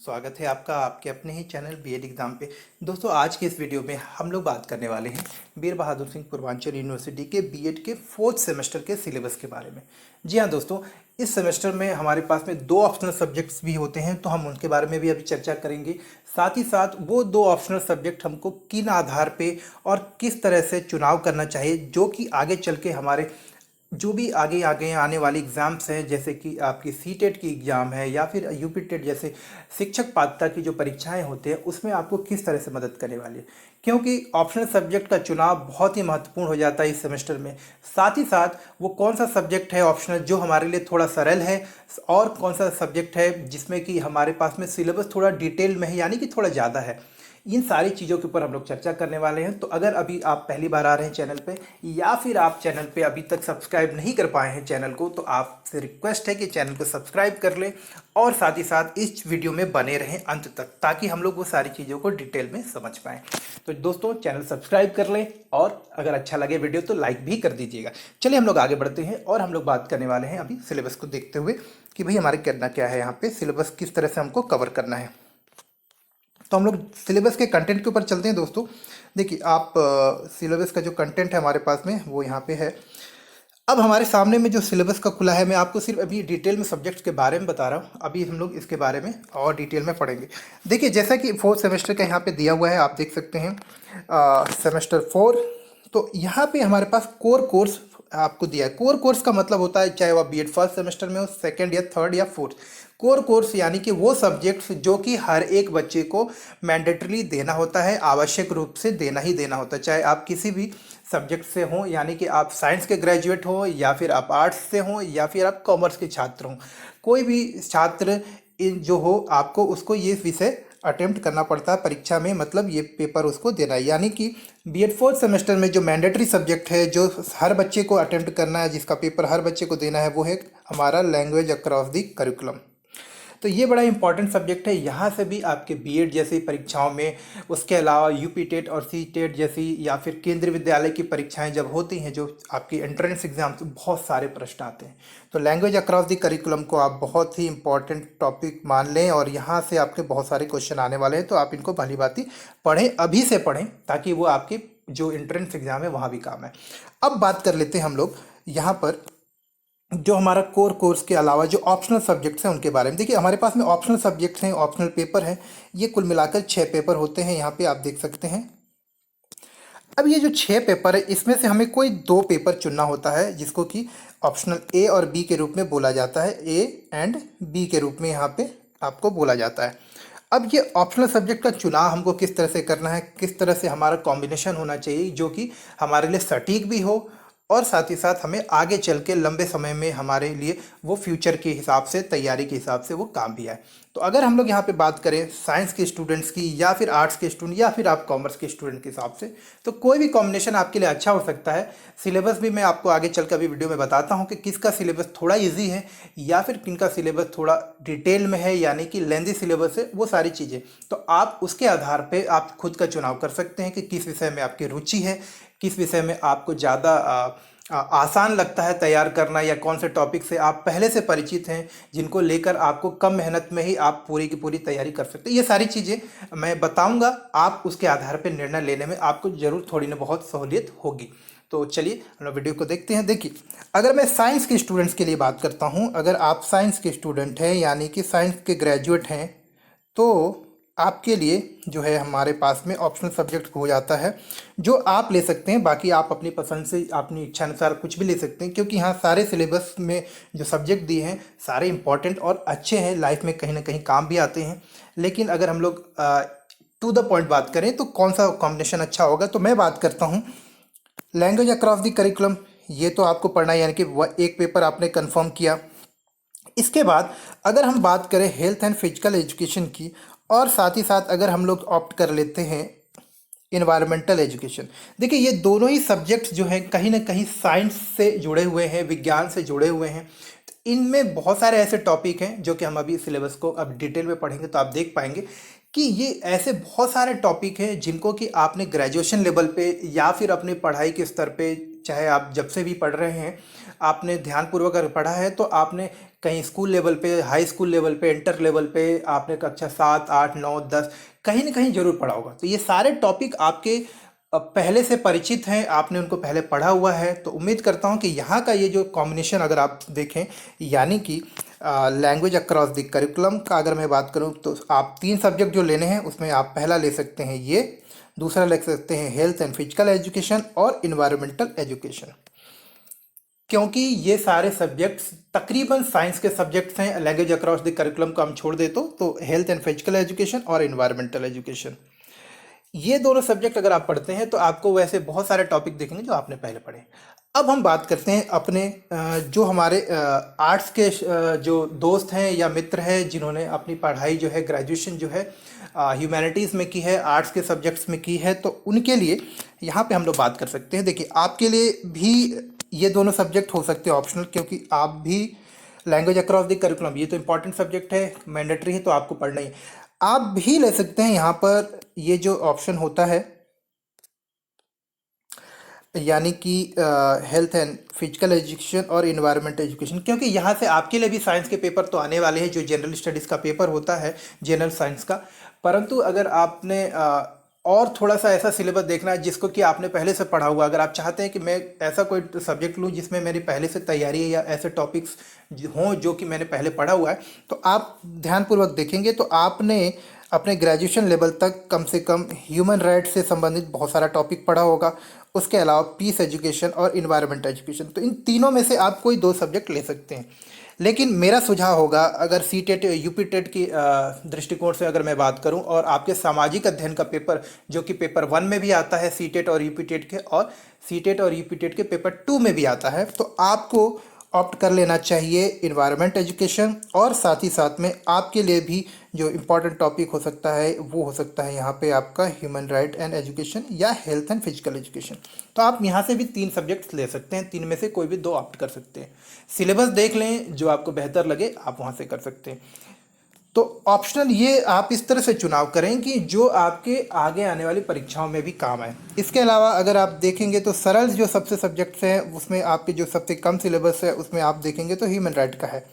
स्वागत है आपका आपके अपने ही चैनल बीएड एग्ज़ाम पे। दोस्तों आज के इस वीडियो में हम लोग बात करने वाले हैं वीर बहादुर सिंह पूर्वांचल यूनिवर्सिटी के बीएड के 4th सेमेस्टर के सिलेबस के बारे में। जी हाँ दोस्तों, इस सेमेस्टर में हमारे पास में 2 ऑप्शनल सब्जेक्ट्स भी होते हैं, तो हम उनके बारे में भी अभी चर्चा करेंगे। साथ ही साथ वो 2 ऑप्शनल सब्जेक्ट हमको किन आधार पे और किस तरह से चुनाव करना चाहिए, जो कि आगे चल के हमारे जो भी आगे आगे आने वाली एग्ज़ाम्स हैं, जैसे कि आपकी सीटेट की एग्ज़ाम है या फिर यूपी टेट जैसे शिक्षक पात्रता की जो परीक्षाएं होते हैं, उसमें आपको किस तरह से मदद करने वाली है। क्योंकि ऑप्शनल सब्जेक्ट का चुनाव बहुत ही महत्वपूर्ण हो जाता है इस सेमेस्टर में। साथ ही साथ वो कौन सा सब्जेक्ट है ऑप्शनल जो हमारे लिए थोड़ा सरल है, और कौन सा सब्जेक्ट है जिसमें कि हमारे पास में सिलेबस थोड़ा डिटेल में है, यानी कि थोड़ा ज़्यादा है। इन सारी चीज़ों के ऊपर हम लोग चर्चा करने वाले हैं। तो अगर अभी आप पहली बार आ रहे हैं चैनल पे, या फिर आप चैनल पे अभी तक सब्सक्राइब नहीं कर पाए हैं चैनल को, तो आपसे रिक्वेस्ट है कि चैनल को सब्सक्राइब कर लें और साथ ही साथ इस वीडियो में बने रहें अंत तक, ताकि हम लोग वो सारी चीज़ों को डिटेल में समझ पाएँ। तो दोस्तों चैनल सब्सक्राइब कर लें, और अगर अच्छा लगे वीडियो तो लाइक भी कर दीजिएगा। चलिए हम लोग आगे बढ़ते हैं और हम लोग बात करने वाले हैं अभी सिलेबस को देखते हुए कि भाई हमारे करना क्या है, यहाँ पे सिलेबस किस तरह से हमको कवर करना है। तो हम लोग सिलेबस के कंटेंट के ऊपर चलते हैं दोस्तों। देखिए आप सिलेबस का जो कंटेंट है हमारे पास में वो यहाँ पे है। अब हमारे सामने में जो सिलेबस का खुला है, मैं आपको सिर्फ अभी डिटेल में सब्जेक्ट्स के बारे में बता रहा हूँ। अभी हम लोग इसके बारे में और डिटेल में पढ़ेंगे। देखिए जैसा कि 4th सेमेस्टर का यहाँ पे दिया हुआ है, आप देख सकते हैं सेमेस्टर 4। तो यहाँ पे हमारे पास कोर कोर्स आपको दिया है। कोर कोर्स का मतलब होता है चाहे वह बीएड फर्स्ट सेमेस्टर में हो, सेकंड या थर्ड या फोर्थ। कोर कोर्स यानी कि वो सब्जेक्ट्स जो कि हर एक बच्चे को मैंडेटरी देना होता है, आवश्यक रूप से देना ही देना होता है, चाहे आप किसी भी सब्जेक्ट से हों, यानी कि आप साइंस के ग्रेजुएट हो या फिर आप आर्ट्स से हों या फिर आप कॉमर्स के छात्र हों। कोई भी छात्र इन जो हो, आपको उसको ये विषय अटेम्प्ट करना पड़ता है परीक्षा में, मतलब ये पेपर उसको देना है। यानी कि बीएड 4th सेमेस्टर में जो मैंडेटरी सब्जेक्ट है, जो हर बच्चे को अटेम्प्ट करना है, जिसका पेपर हर बच्चे को देना है, वो है हमारा लैंग्वेज अक्रॉस दी करिकुलम। तो ये बड़ा इंपॉर्टेंट सब्जेक्ट है। यहाँ से भी आपके बीएड जैसी परीक्षाओं में, उसके अलावा यूपी टेट और सी टेट जैसी या फिर केंद्रीय विद्यालय की परीक्षाएं जब होती हैं, जो आपकी एंट्रेंस एग्जाम से, बहुत सारे प्रश्न आते हैं। तो लैंग्वेज अक्रॉस दी करिकुलम को आप बहुत ही इंपॉर्टेंट टॉपिक मान लें, और यहाँ से आपके बहुत सारे क्वेश्चन आने वाले हैं। तो आप इनको भली भांति पढ़ें, अभी से पढ़ें, ताकि वो आपके जो एंट्रेंस एग्जाम है वहाँ भी काम है। अब बात कर लेते हैं हम लोग यहाँ पर जो हमारा कोर कोर्स के अलावा जो ऑप्शनल सब्जेक्ट्स हैं उनके बारे में। देखिए हमारे पास में ऑप्शनल सब्जेक्ट्स हैं, ऑप्शनल पेपर हैं। ये कुल मिलाकर 6 पेपर होते हैं, यहाँ पे आप देख सकते हैं। अब ये जो 6 पेपर है, इसमें से हमें कोई 2 पेपर चुनना होता है, जिसको कि ऑप्शनल ए और बी के रूप में बोला जाता है। ए एंड बी के रूप में यहाँ पे आपको बोला जाता है। अब ये ऑप्शनल सब्जेक्ट का चुनाव हमको किस तरह से करना है, किस तरह से हमारा कॉम्बिनेशन होना चाहिए जो कि हमारे लिए सटीक भी हो, और साथ ही साथ हमें आगे चल के लंबे समय में हमारे लिए वो फ्यूचर के हिसाब से, तैयारी के हिसाब से वो काम भी आए। तो अगर हम लोग यहाँ पे बात करें साइंस के स्टूडेंट्स की, या फिर आर्ट्स के स्टूडेंट, या फिर आप कॉमर्स के स्टूडेंट के हिसाब से, तो कोई भी कॉम्बिनेशन आपके लिए अच्छा हो सकता है। सिलेबस भी मैं आपको आगे चल कर अभी वीडियो में बताता हूँ कि किसका सिलेबस थोड़ा ईजी है या फिर किनका सिलेबस थोड़ा डिटेल में है, यानी कि लेंथी सिलेबस है, वो सारी चीज़ें। तो आप उसके आधार पर आप खुद का चुनाव कर सकते हैं कि किस विषय में आपकी रुचि है, किस विषय में आपको ज़्यादा आसान लगता है तैयार करना, या कौन से टॉपिक से आप पहले से परिचित हैं, जिनको लेकर आपको कम मेहनत में ही आप पूरी की पूरी तैयारी कर सकते हैं। ये सारी चीज़ें मैं बताऊंगा, आप उसके आधार पर निर्णय लेने में आपको ज़रूर थोड़ी ना बहुत सहूलियत होगी। तो चलिए हम लोग वीडियो को देखते हैं। देखिए अगर मैं साइंस के स्टूडेंट्स के लिए बात करता हूँ, अगर आप साइंस के स्टूडेंट हैं, यानी कि साइंस के ग्रेजुएट हैं, तो आपके लिए जो है हमारे पास में ऑप्शनल सब्जेक्ट हो जाता है, जो आप ले सकते हैं। बाकी आप अपनी पसंद से, अपनी इच्छा अनुसार कुछ भी ले सकते हैं, क्योंकि यहाँ सारे सिलेबस में जो सब्जेक्ट दिए हैं सारे इंपॉर्टेंट और अच्छे हैं, लाइफ में कहीं ना कहीं काम भी आते हैं। लेकिन अगर हम लोग टू द पॉइंट बात करें तो कौन सा कॉम्बिनेशन अच्छा होगा, तो मैं बात करता हूँ लैंग्वेज अक्रॉस द करिकुलम। ये तो आपको पढ़ना है, यानी कि वह एक पेपर आपने कन्फर्म किया। इसके बाद अगर हम बात करें हेल्थ एंड फिजिकल एजुकेशन की, और साथ ही साथ अगर हम लोग ऑप्ट कर लेते हैं इन्वायरमेंटल एजुकेशन। देखिए ये दोनों ही सब्जेक्ट्स जो हैं कहीं ना कहीं साइंस से जुड़े हुए हैं, विज्ञान से जुड़े हुए हैं। तो इनमें बहुत सारे ऐसे टॉपिक हैं जो कि हम अभी सिलेबस को अब डिटेल में पढ़ेंगे तो आप देख पाएंगे कि ये ऐसे बहुत सारे टॉपिक हैं जिनको कि आपने ग्रेजुएशन लेवल पे या फिर अपनी पढ़ाई के स्तर पे, चाहे आप जब से भी पढ़ रहे हैं, आपने ध्यानपूर्वक अगर पढ़ा है तो आपने कहीं स्कूल लेवल पे, हाई स्कूल लेवल पे, इंटर लेवल पे आपने कक्षा 7, 8, 9, 10 कहीं ना कहीं जरूर पढ़ा होगा। तो ये सारे टॉपिक आपके पहले से परिचित हैं, आपने उनको पहले पढ़ा हुआ है। तो उम्मीद करता हूँ कि यहाँ का ये जो कॉम्बिनेशन अगर आप देखें, यानी कि लैंग्वेज अक्रॉस द करिकुलम का अगर मैं बात करूँ तो आप 3 सब्जेक्ट जो लेने हैं उसमें आप पहला ले सकते हैं ये, दूसरा ले सकते हैं हेल्थ एंड फिजिकल एजुकेशन और इन्वायरमेंटल एजुकेशन। क्योंकि ये सारे सब्जेक्ट्स तकरीबन साइंस के सब्जेक्ट्स हैं, लैंग्वेज अक्रॉस द करिकुलम को हम छोड़ दे तो हेल्थ एंड फिजिकल एजुकेशन और इन्वायरमेंटल एजुकेशन, ये दोनों सब्जेक्ट अगर आप पढ़ते हैं तो आपको वैसे बहुत सारे टॉपिक देखेंगे जो आपने पहले पढ़े। अब हम बात करते हैं अपने जो हमारे आर्ट्स के जो दोस्त हैं या मित्र हैं जिन्होंने अपनी पढ़ाई जो है ग्रेजुएशन जो है ह्यूमैनिटीज़ में की है, आर्ट्स के सब्जेक्ट्स में की है, तो उनके लिए यहाँ पे हम लोग बात कर सकते हैं। देखिए आपके लिए भी ये दोनों सब्जेक्ट हो सकते हैं ऑप्शनल, क्योंकि आप भी लैंग्वेज अक्रॉस द करिकुलम, ये तो इंपॉर्टेंट सब्जेक्ट है, मैंडेटरी है, तो आपको पढ़ना ही। आप भी ले सकते हैं यहाँ पर ये जो ऑप्शन होता है, यानी कि हेल्थ एंड फिजिकल एजुकेशन और इन्वायरमेंटल एजुकेशन, क्योंकि यहाँ से आपके लिए भी साइंस के पेपर तो आने वाले हैं, जो जनरल स्टडीज़ का पेपर होता है जनरल साइंस का। परंतु अगर आपने और थोड़ा सा ऐसा सिलेबस देखना है जिसको कि आपने पहले से पढ़ा हुआ, अगर आप चाहते हैं कि मैं ऐसा कोई सब्जेक्ट लूँ जिसमें मेरी पहले से तैयारी है या ऐसे टॉपिक्स हों जो कि मैंने पहले पढ़ा हुआ है, तो आप ध्यानपूर्वक देखेंगे तो आपने अपने ग्रेजुएशन लेवल तक कम से कम ह्यूमन राइट्स से संबंधित बहुत सारा टॉपिक पढ़ा होगा। उसके अलावा पीस एजुकेशन और इन्वायरमेंट एजुकेशन, तो इन तीनों में से आप कोई 2 सब्जेक्ट ले सकते हैं। लेकिन मेरा सुझाव होगा, अगर सी टेट यूपी टेट की दृष्टिकोण से अगर मैं बात करूं, और आपके सामाजिक अध्ययन का पेपर जो कि पेपर 1 में भी आता है सी टेट और यूपी टेट के, और सी टेट और यूपी टेट के पेपर 2 में भी आता है, तो आपको ऑप्ट कर लेना चाहिए इन्वायरमेंट एजुकेशन। और साथ ही साथ में आपके लिए भी जो इम्पोर्टेंट टॉपिक हो सकता है वो हो सकता है यहाँ पे आपका ह्यूमन राइट एंड एजुकेशन या हेल्थ एंड फिजिकल एजुकेशन। तो आप यहाँ से भी 3 सब्जेक्ट्स ले सकते हैं, 3 में से कोई भी 2 ऑप्ट कर सकते हैं। सिलेबस देख लें, जो आपको बेहतर लगे आप वहाँ से कर सकते हैं। तो ऑप्शनल ये आप इस तरह से चुनाव करें कि जो आपके आगे आने वाली परीक्षाओं में भी काम आए। इसके अलावा अगर आप देखेंगे तो सरल जो सबसे सब्जेक्ट्स हैं उसमें आपके जो सबसे कम सिलेबस है उसमें आप देखेंगे तो ह्यूमन राइट का है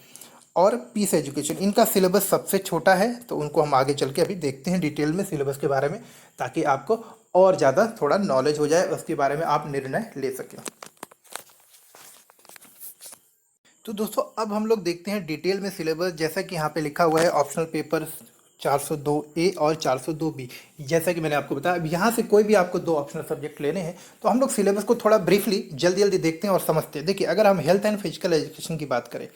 और पीस एजुकेशन, इनका सिलेबस सबसे छोटा है। तो उनको हम आगे चल के अभी देखते हैं डिटेल में सिलेबस के बारे में, ताकि आपको और ज़्यादा थोड़ा नॉलेज हो जाए, उसके बारे में आप निर्णय ले सकें। तो दोस्तों अब हम लोग देखते हैं डिटेल में सिलेबस। जैसा कि यहाँ पे लिखा हुआ है ऑप्शनल पेपर 402A और 402B, जैसा कि मैंने आपको बताया। अब यहाँ से कोई भी आपको 2 ऑप्शनल सब्जेक्ट लेने हैं, तो हम लोग सिलेबस को थोड़ा ब्रीफली जल्दी जल्दी देखते हैं और समझते हैं। देखिए अगर हम हेल्थ एंड फिजिकल एजुकेशन की बात करें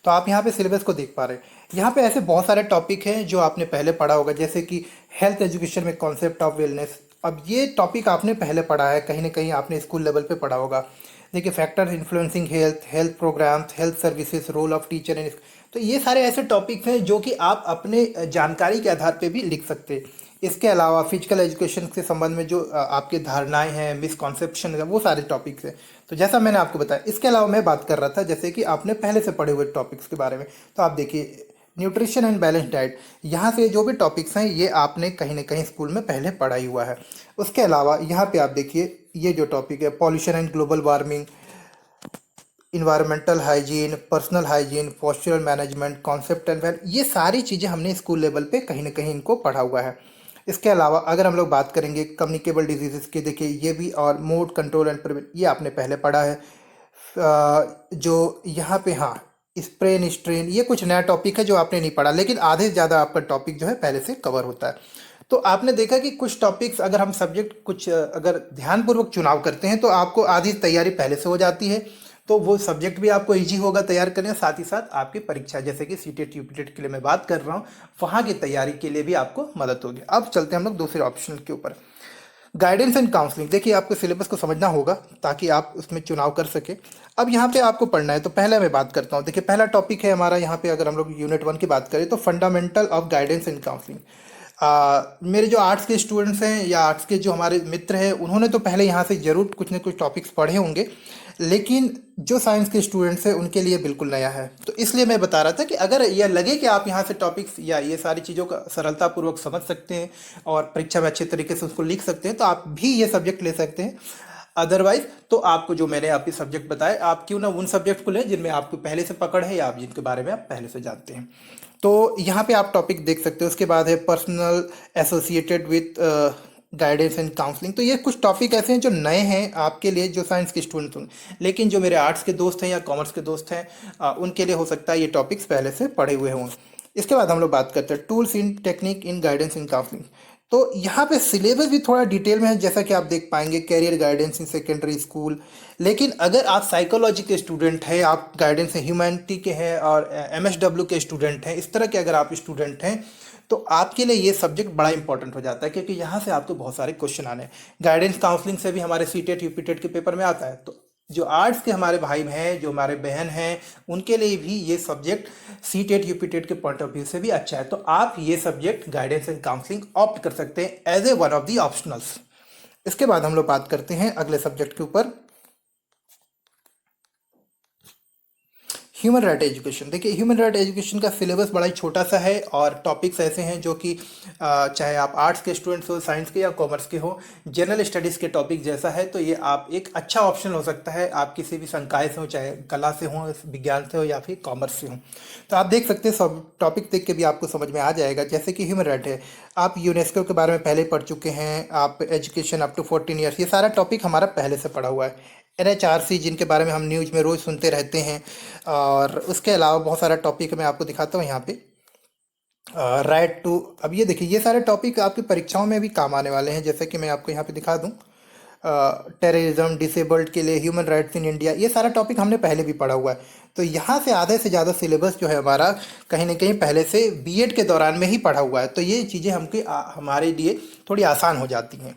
तो आप यहाँ पे सिलेबस को देख पा रहे हैं। यहाँ पे ऐसे बहुत सारे टॉपिक हैं जो आपने पहले पढ़ा होगा, जैसे कि हेल्थ एजुकेशन में कॉन्सेप्ट ऑफ वेलनेस। अब ये टॉपिक आपने पहले पढ़ा है, कहीं ना कहीं आपने स्कूल लेवल पे पढ़ा होगा। देखिए factor influencing health, health programmes, health services, role of teacher in, तो ये सारे ऐसे टॉपिक्स हैं जो कि आप अपने जानकारी के आधार पे भी लिख सकते हैं। इसके अलावा फिजिकल एजुकेशन के संबंध में जो आपकी धारणाएं हैं, मिसकॉन्सेप्शन है, वो सारे टॉपिक्स हैं। तो जैसा मैंने आपको बताया, इसके अलावा मैं बात कर रहा था जैसे कि आपने पहले से पढ़े हुए टॉपिक्स के बारे में। तो आप देखिए न्यूट्रिशन एंड बैलेंस डाइट, यहाँ से जो भी टॉपिक्स हैं ये आपने कहीं ना कहीं स्कूल में पहले पढ़ा ही हुआ है। उसके अलावा यहाँ पे आप देखिए ये जो टॉपिक है pollution and global warming, environmental hygiene, personal hygiene, postural management, concept and well, ये सारी चीज़ें हमने स्कूल लेवल पे कहीं ना कहीं इनको पढ़ा हुआ है। इसके अलावा अगर हम लोग बात करेंगे कम्युनिकेबल डिजीज़ की, देखिए ये भी, और मोड कंट्रोल एंड प्रिवेंट, ये आपने पहले पढ़ा है। जो यहाँ पे हाँ स्प्रेन स्ट्रेन, ये कुछ नया टॉपिक है जो आपने नहीं पढ़ा, लेकिन आधे से ज़्यादा आपका टॉपिक जो है पहले से कवर होता है। तो आपने देखा कि कुछ टॉपिक्स अगर हम सब्जेक्ट कुछ अगर ध्यानपूर्वक चुनाव करते हैं तो आपको आधी तैयारी पहले से हो जाती है, तो वो सब्जेक्ट भी आपको इजी होगा तैयार करने। साथ ही साथ आपकी परीक्षा जैसे कि सीटेट यूपीटेट के लिए मैं बात कर रहा हूँ, वहाँ की तैयारी के लिए भी आपको मदद होगी। अब चलते हैं हम लोग दूसरे ऑप्शन के ऊपर, गाइडेंस एंड काउंसलिंग। देखिए आपको सिलेबस को समझना होगा ताकि आप उसमें चुनाव कर सके। अब यहाँ पे आपको पढ़ना है, तो पहले मैं बात करता हूँ। देखिए पहला टॉपिक है हमारा यहाँ पे, अगर हम लोग यूनिट 1 की बात करें तो fundamental of guidance and counselling. मेरे जो आर्ट्स के स्टूडेंट्स हैं या आर्ट्स के जो हमारे मित्र हैं उन्होंने तो पहले यहाँ से ज़रूर कुछ ना कुछ टॉपिक्स पढ़े होंगे, लेकिन जो साइंस के स्टूडेंट्स हैं उनके लिए बिल्कुल नया है। तो इसलिए मैं बता रहा था कि अगर यह लगे कि आप यहाँ से टॉपिक्स या ये सारी चीज़ों का सरलतापूर्वक समझ सकते हैं और परीक्षा में अच्छे तरीके से उसको लिख सकते हैं, तो आप भी ये सब्जेक्ट ले सकते हैं। अदरवाइज तो आपको जो मैंने आपके सब्जेक्ट बताए, आप क्यों ना उन सब्जेक्ट को लें जिनमें आपको पहले से पकड़ है या आप जिनके बारे में आप पहले से जानते हैं। तो यहाँ पे आप टॉपिक देख सकते हो। उसके बाद है personal associated with guidance and counselling. तो ये कुछ टॉपिक ऐसे हैं जो नए हैं आपके लिए, जो साइंस के स्टूडेंट होंगे, लेकिन जो मेरे आर्ट्स के दोस्त हैं या कॉमर्स के दोस्त हैं उनके लिए हो सकता है ये टॉपिक्स पहले से पढ़े हुए हों। इसके बाद हम लोग बात करते हैं tools in technique in guidance in counselling. तो यहाँ पे सिलेबस भी थोड़ा डिटेल में है, जैसा कि आप देख पाएंगे career guidance in secondary school. लेकिन अगर आप साइकोलॉजी के स्टूडेंट हैं, आप गाइडेंस ह्यूमैनिटी के हैं और एमएसडब्ल्यू के स्टूडेंट हैं, इस तरह के अगर आप स्टूडेंट हैं तो आपके लिए ये सब्जेक्ट बड़ा इंपॉर्टेंट हो जाता है, क्योंकि यहाँ से आपको बहुत सारे क्वेश्चन आने हैं। गाइडेंस काउंसलिंग से भी हमारे सीटेट यूपीटेट के पेपर में आता है। तो जो आर्ट्स के हमारे भाई हैं, जो हमारे बहन हैं, उनके लिए भी ये सब्जेक्ट सीटेट यूपीटेट के पॉइंट ऑफ व्यू से भी अच्छा है। तो आप ये subject guidance and counselling opt कर सकते हैं as a one of the optionals. इसके बाद हम लोग बात करते हैं अगले सब्जेक्ट के ऊपर, ह्यूमन राइट एजुकेशन। देखिए ह्यूमन राइट एजुकेशन का सिलेबस बड़ा ही छोटा सा है और टॉपिक्स ऐसे हैं जो कि चाहे आप आर्ट्स के स्टूडेंट्स हो, साइंस के या कॉमर्स के हो, जनरल स्टडीज़ के टॉपिक जैसा है। तो ये आप एक अच्छा ऑप्शन हो सकता है, आप किसी भी संकाय से हो, चाहे कला से हो, विज्ञान से हो या फिर कॉमर्स से हो। तो आप देख सकते हैं, सब टॉपिक देख के भी आपको समझ में आ जाएगा। जैसे कि ह्यूमन राइट है, आप यूनेस्को के बारे में पहले पढ़ चुके हैं, आप एजुकेशन अप टू 14 ईयर्स, ये सारा टॉपिक हमारा पहले से पढ़ा हुआ है। एनएचआरसी जिनके बारे में हम न्यूज़ में रोज़ सुनते रहते हैं, और उसके अलावा बहुत सारा टॉपिक मैं आपको दिखाता हूँ यहाँ पे। राइट टू, अब ये देखिए ये सारे टॉपिक आपकी परीक्षाओं में भी काम आने वाले हैं। जैसे कि मैं आपको यहाँ पे दिखा दूँ, टेररिज्म, डिसेबल्ड के लिए, ह्यूमन राइट्स इन इंडिया, ये सारा टॉपिक हमने पहले भी पढ़ा हुआ है। तो यहाँ से आधे से ज़्यादा सिलेबस जो है हमारा कहीं ना कहीं पहले से बीएड के दौरान में ही पढ़ा हुआ है। तो ये चीज़ें हमारे लिए थोड़ी आसान हो जाती हैं।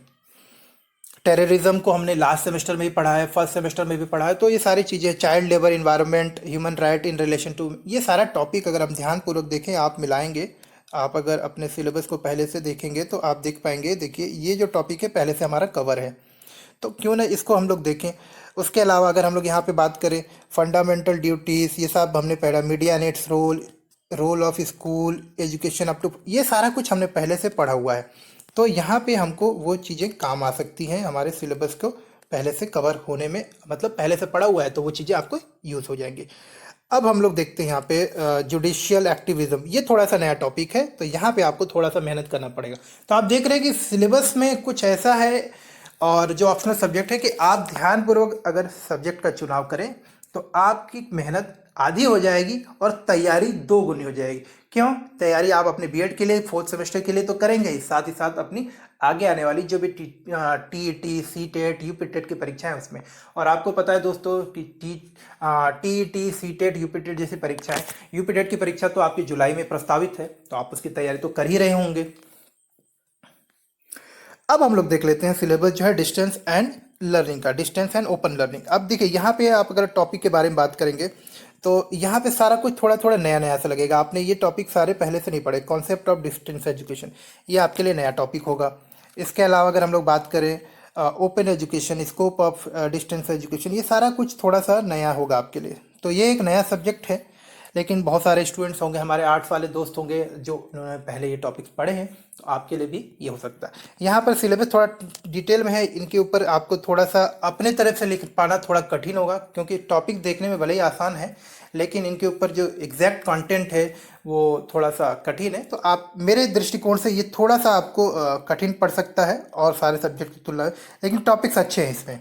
टेररिज्म को हमने लास्ट सेमेस्टर में ही पढ़ा है, फर्स्ट सेमेस्टर में भी पढ़ा है। तो ये सारी चीज़ें, child labour, environment, human right in relation to, ये सारा टॉपिक अगर हम ध्यानपूर्वक देखें, आप मिलाएंगे, आप अगर अपने सिलेबस को पहले से देखेंगे तो आप देख पाएंगे। देखिए ये जो टॉपिक है पहले से हमारा कवर है, तो क्यों ना इसको हम लोग देखें। उसके अलावा अगर हम लोग यहाँ पे बात करें, फंडामेंटल ड्यूटीज़, ये सब हमने पढ़ा, media and its role, role of school, education up to, ये सारा कुछ हमने पहले से पढ़ा हुआ है। तो यहाँ पे हमको वो चीज़ें काम आ सकती हैं, हमारे सिलेबस को पहले से कवर होने में, मतलब पहले से पढ़ा हुआ है तो वो चीज़ें आपको यूज़ हो जाएंगी। अब हम लोग देखते हैं यहाँ पे जुडिशियल एक्टिविज्म, ये थोड़ा सा नया टॉपिक है, तो यहाँ पे आपको थोड़ा सा मेहनत करना पड़ेगा। तो आप देख रहे हैं कि सिलेबस में कुछ ऐसा है, और जो ऑप्शनल सब्जेक्ट है कि आप ध्यानपूर्वक अगर सब्जेक्ट का चुनाव करें तो आपकी मेहनत आधी हो जाएगी और तैयारी दो गुनी हो जाएगी। क्यों? तैयारी आप अपने बीएड के लिए, फोर्थ सेमेस्टर के लिए तो करेंगे ही साथ अपनी आगे आने वाली जो भी टीईटी, सीटेट, यूपीटेट की परीक्षाएं हैं उसमें। और आपको पता है दोस्तों कि टीईटी, सीटेट, यूपीटेट जैसी परीक्षाएं, यूपीटेट की परीक्षा तो आपकी जुलाई में प्रस्तावित है, तो आप उसकी तैयारी तो कर ही रहे होंगे। अब हम लोग देख लेते हैं सिलेबस जो है डिस्टेंस एंड लर्निंग का, डिस्टेंस एंड ओपन लर्निंग। अब देखिए यहाँ पे आप अगर टॉपिक के बारे में बात करेंगे तो यहाँ पे सारा कुछ थोड़ा थोड़ा नया नया सा लगेगा। आपने ये टॉपिक सारे पहले से नहीं पढ़े। कॉन्सेप्ट ऑफ डिस्टेंस एजुकेशन, ये आपके लिए नया टॉपिक होगा। इसके अलावा अगर हम लोग बात करें open education, scope of distance education, ये सारा कुछ थोड़ा सा नया होगा आपके लिए। तो ये एक नया सब्जेक्ट है, लेकिन बहुत सारे स्टूडेंट्स होंगे, हमारे आर्ट्स वाले दोस्त होंगे जो उन्होंने पहले ये टॉपिक्स पढ़े हैं, तो आपके लिए भी ये हो सकता है। यहाँ पर सिलेबस थोड़ा डिटेल में है, इनके ऊपर आपको थोड़ा सा अपने तरफ से लिख पाना थोड़ा कठिन होगा, क्योंकि टॉपिक देखने में भले ही आसान है, लेकिन इनके ऊपर जो एग्जैक्ट कंटेंट है वो थोड़ा सा कठिन है। तो आप, मेरे दृष्टिकोण से ये थोड़ा सा आपको कठिन पड़ सकता है और सारे सब्जेक्ट की तुलना में, लेकिन टॉपिक्स अच्छे हैं इसमें।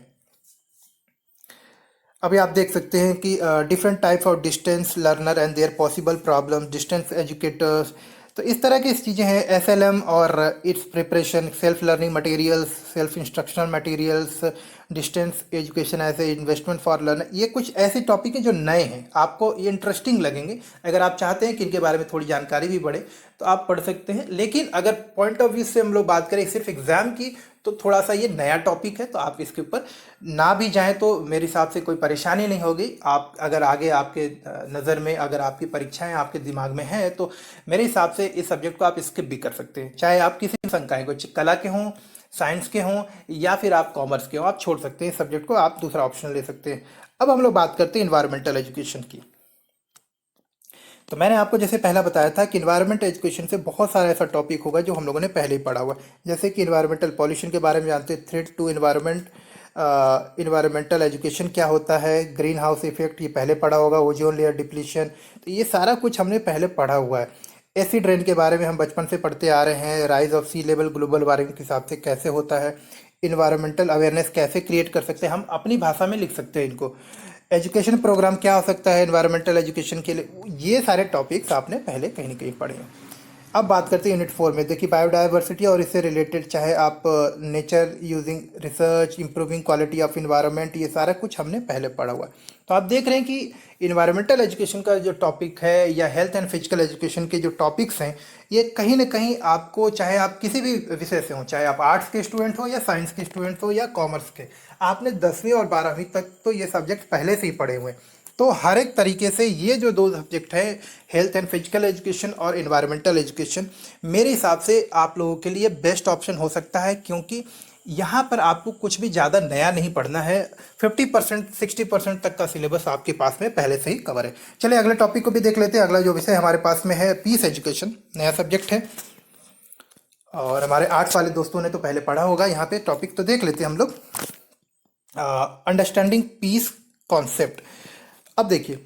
अभी आप देख सकते हैं कि different types of distance learner and their possible problem, distance educators, तो इस तरह की चीज़ें हैं। एसएलएम और its preparation, self learning materials, self instructional materials, distance education as a investment for learner, ये कुछ ऐसे टॉपिक हैं जो नए हैं, आपको ये इंटरेस्टिंग लगेंगे। अगर आप चाहते हैं कि इनके बारे में थोड़ी जानकारी भी बढ़े तो आप पढ़ सकते हैं। लेकिन अगर पॉइंट ऑफ व्यू से हम लोग बात करें सिर्फ एग्जाम की, तो थोड़ा सा ये नया टॉपिक है, तो आप इसके ऊपर ना भी जाएं तो मेरे हिसाब से कोई परेशानी नहीं होगी। आप अगर आगे आपके नज़र में अगर आपकी परीक्षाएं आपके दिमाग में हैं तो मेरे हिसाब से इस सब्जेक्ट को आप स्किप भी कर सकते हैं। चाहे आप किसी भी संकाय को, कला के हों, साइंस के हों या फिर आप कॉमर्स के हों, आप छोड़ सकते हैं इस सब्जेक्ट को, आप दूसरा ऑप्शन ले सकते हैं। अब हम लोग बात करते हैं इन्वायरमेंटल एजुकेशन की। तो मैंने आपको जैसे पहला बताया था कि इन्वायरमेंट एजुकेशन से बहुत सारा ऐसा टॉपिक होगा जो हम लोगों ने पहले ही पढ़ा हुआ है। जैसे कि इन्वायरमेंटल पॉल्यूशन के बारे में जानते हैं, threat to environment, environmental education क्या होता है, ग्रीन हाउस इफेक्ट ये पहले पढ़ा होगा, ओजोन लेयर डिप्लीशन, तो ये सारा कुछ हमने पहले पढ़ा हुआ है। एसिड रेन के बारे में हम बचपन से पढ़ते आ रहे हैं, rise of sea level global warming के हिसाब से कैसे होता है, इन्वायरमेंटल अवेयरनेस कैसे क्रिएट कर सकते हैं, हम अपनी भाषा में लिख सकते हैं इनको। एजुकेशन प्रोग्राम क्या हो सकता है इन्वायरमेंटल एजुकेशन के लिए, ये सारे टॉपिक्स आपने पहले कहीं ना कहीं पढ़े हैं। अब बात करते हैं यूनिट 4 में। देखिए बायोडाइवर्सिटी और इससे रिलेटेड, चाहे आप nature using research, improving quality of environment, ये सारा कुछ हमने पहले पढ़ा हुआ है। तो आप देख रहे हैं कि इन्वायरमेंटल एजुकेशन का जो टॉपिक है या हेल्थ एंड फिजिकल एजुकेशन के जो टॉपिक्स हैं, ये कहीं ना कहीं आपको, चाहे आप किसी भी विषय से हों, चाहे आप आर्ट्स के स्टूडेंट हो या साइंस के स्टूडेंट हो या कॉमर्स के, आपने 10वीं और 12वीं तक तो ये सब्जेक्ट पहले से ही पढ़े हुए हैं। तो हर एक तरीके से ये जो दो सब्जेक्ट है, हेल्थ एंड फिजिकल एजुकेशन और इन्वायरमेंटल एजुकेशन, मेरे हिसाब से आप लोगों के लिए बेस्ट ऑप्शन हो सकता है, क्योंकि यहाँ पर आपको कुछ भी ज़्यादा नया नहीं पढ़ना है। 50% 60% तक का सिलेबस आपके पास में पहले से ही कवर है। चलिए अगले टॉपिक को भी देख लेते हैं। अगला जो विषय हमारे पास में है पीस एजुकेशन, नया सब्जेक्ट है और हमारे आर्ट्स वाले दोस्तों ने तो पहले पढ़ा होगा। यहाँ पे टॉपिक तो देख लेते हैं हम लोग, अंडरस्टैंडिंग पीस कॉन्सेप्ट। अब देखिए,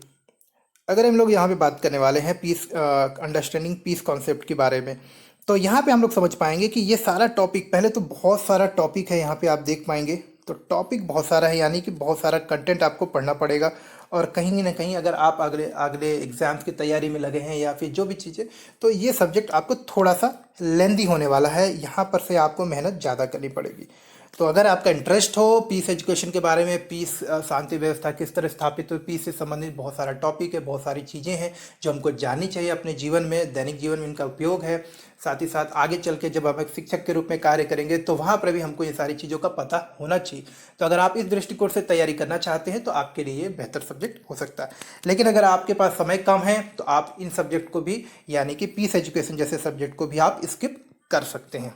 अगर हम लोग यहाँ पे बात करने वाले हैं पीस, अंडरस्टैंडिंग पीस कॉन्सेप्ट के बारे में, तो यहाँ पे हम लोग समझ पाएंगे कि ये सारा टॉपिक, पहले तो बहुत सारा टॉपिक है यहाँ पे आप देख पाएंगे, तो टॉपिक बहुत सारा है, यानी कि बहुत सारा कंटेंट आपको पढ़ना पड़ेगा। और कहीं ना कहीं अगर आप अगले अगले एग्जाम्स की तैयारी में लगे हैं या फिर जो भी चीज़ें, तो ये सब्जेक्ट आपको थोड़ा सा लेंदी होने वाला है, यहाँ पर से आपको मेहनत ज़्यादा करनी पड़ेगी। तो अगर आपका इंटरेस्ट हो पीस एजुकेशन के बारे में, पीस शांति व्यवस्था किस तरह स्थापित हो, पीस से संबंधित बहुत सारा टॉपिक है, बहुत सारी चीज़ें हैं जो हमको जाननी चाहिए अपने जीवन में, दैनिक जीवन में इनका उपयोग है। साथ ही साथ आगे चल के जब हम एक शिक्षक के रूप में कार्य करेंगे तो वहाँ पर भी हमको ये सारी चीज़ों का पता होना चाहिए। तो अगर आप इस दृष्टिकोण से तैयारी करना चाहते हैं तो आपके लिए ये बेहतर सब्जेक्ट हो सकता है। लेकिन अगर आपके पास समय कम है तो आप इन सब्जेक्ट को भी, यानी कि पीस एजुकेशन जैसे सब्जेक्ट को भी आप स्किप कर सकते हैं।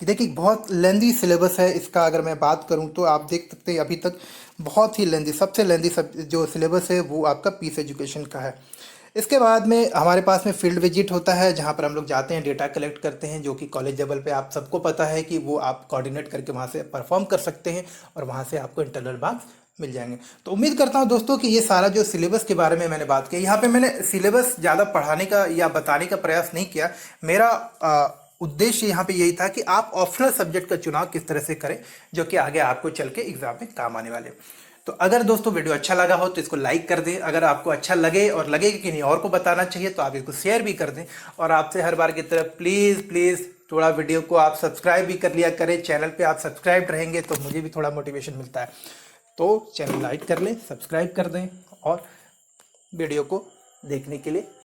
कि देखिए बहुत लेंदी सिलेबस है इसका, अगर मैं बात करूं तो आप देख सकते हैं अभी तक बहुत ही लेंदी, सबसे लेंदी जो सिलेबस है वो आपका पीस एजुकेशन का है। इसके बाद में हमारे पास में फील्ड विजिट होता है, जहां पर हम लोग जाते हैं, डेटा कलेक्ट करते हैं, जो कि कॉलेज लेवल पे आप सबको पता है कि वो आप कोऑर्डिनेट करके वहां से परफॉर्म कर सकते हैं और वहां से आपको इंटरनल मार्क्स मिल जाएंगे। तो उम्मीद करता हूं दोस्तों कि ये सारा जो सिलेबस के बारे में मैंने बात की, यहाँ पे मैंने सिलेबस ज़्यादा पढ़ाने का या बताने का प्रयास नहीं किया। मेरा उद्देश्य यहाँ पे यही था कि आप ऑप्शनल सब्जेक्ट का चुनाव किस तरह से करें, जो कि आगे आपको चल के एग्जाम में काम आने वाले। तो अगर दोस्तों वीडियो अच्छा लगा हो तो इसको लाइक कर दें, अगर आपको अच्छा लगे और लगे कि किन्हीं और को बताना चाहिए तो आप इसको शेयर भी कर दें। और आपसे हर बार की तरह प्लीज़ प्लीज़ थोड़ा वीडियो को आप सब्सक्राइब भी कर लिया करें। चैनल पे आप सब्सक्राइब रहेंगे तो मुझे भी थोड़ा मोटिवेशन मिलता है। तो चैनल लाइक कर लें, सब्सक्राइब कर दें और वीडियो को देखने के लिए